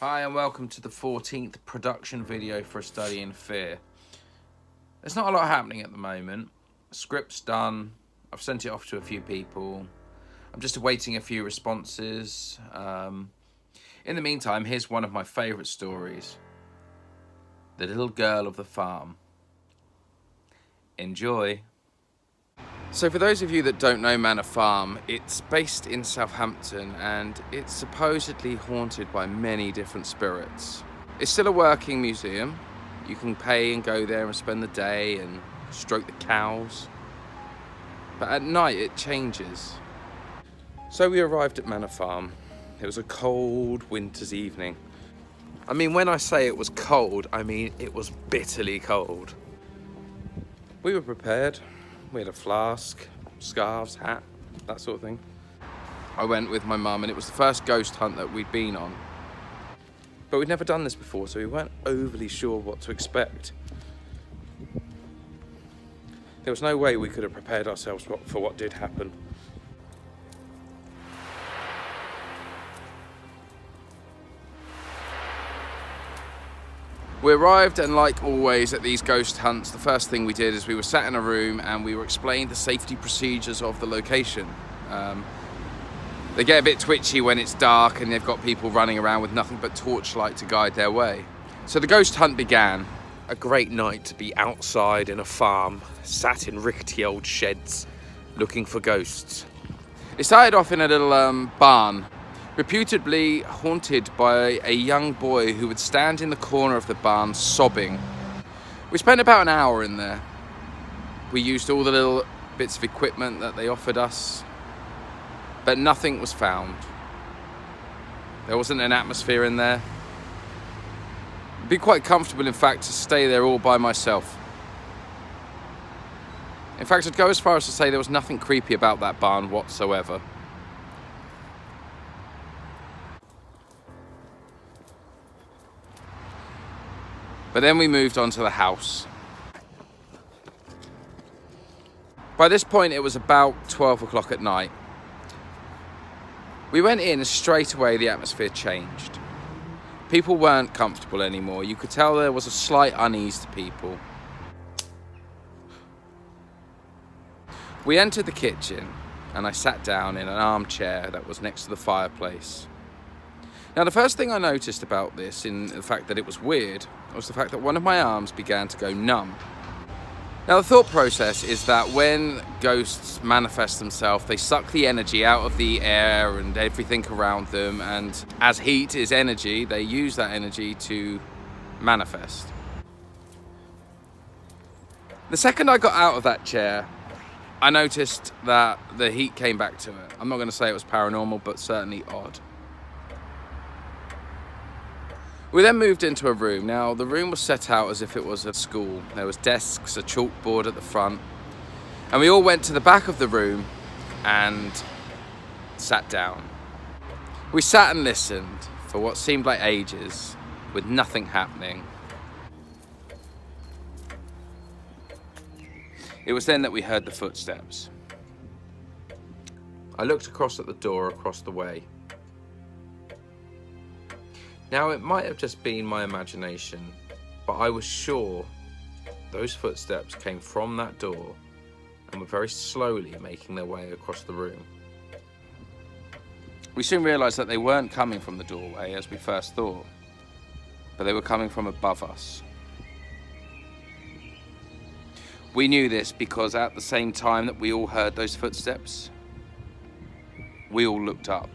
Hi and welcome to the 14th production video for A Study in Fear. There's not a lot happening at the moment. Script's done. I've sent it off to a few people. I'm just awaiting a few responses. In the meantime, here's one of my favourite stories. The Little Girl of the Farm. Enjoy. So for those of you that don't know Manor Farm, it's based in Southampton and it's supposedly haunted by many different spirits. It's still a working museum. You can pay and go there and spend the day and stroke the cows. But at night it changes. So we arrived at Manor Farm. It was a cold winter's evening. I mean, when I say it was cold, I mean it was bitterly cold. We were prepared. We had a flask, scarves, hat, that sort of thing. I went with my mum and it was the first ghost hunt that we'd been on. But we'd never done this before, so we weren't overly sure what to expect. There was no way we could have prepared ourselves for what did happen. We arrived, and like always at these ghost hunts, the first thing we did is we were sat in a room and we were explained the safety procedures of the location. They get a bit twitchy when it's dark and they've got people running around with nothing but torchlight to guide their way. So the ghost hunt began. A great night to be outside in a farm, sat in rickety old sheds, looking for ghosts. It started off in a little barn, reputably haunted by a young boy who would stand in the corner of the barn sobbing. We spent about an hour in there. We used all the little bits of equipment that they offered us, but nothing was found. There wasn't an atmosphere in there. It'd be quite comfortable, in fact, to stay there all by myself. In fact, I'd go as far as to say there was nothing creepy about that barn whatsoever. But then we moved on to the house. By this point, it was about 12 o'clock at night. We went in and straight away the atmosphere changed. People weren't comfortable anymore. You could tell there was a slight unease to people. We entered the kitchen and I sat down in an armchair that was next to the fireplace. Now, the first thing I noticed about this, in the fact that it was weird, was the fact that one of my arms began to go numb. Now, the thought process is that when ghosts manifest themselves, they suck the energy out of the air and everything around them, and as heat is energy, they use that energy to manifest. The second I got out of that chair, I noticed that the heat came back to it. I'm not going to say it was paranormal, but certainly odd. We then moved into a room. Now, the room was set out as if it was a school. There was desks, a chalkboard at the front, and we all went to the back of the room and sat down. We sat and listened for what seemed like ages, with nothing happening. It was then that we heard the footsteps. I looked across at the door across the way. Now, it might have just been my imagination, but I was sure those footsteps came from that door and were very slowly making their way across the room. We soon realised that they weren't coming from the doorway as we first thought, but they were coming from above us. We knew this because at the same time that we all heard those footsteps, we all looked up.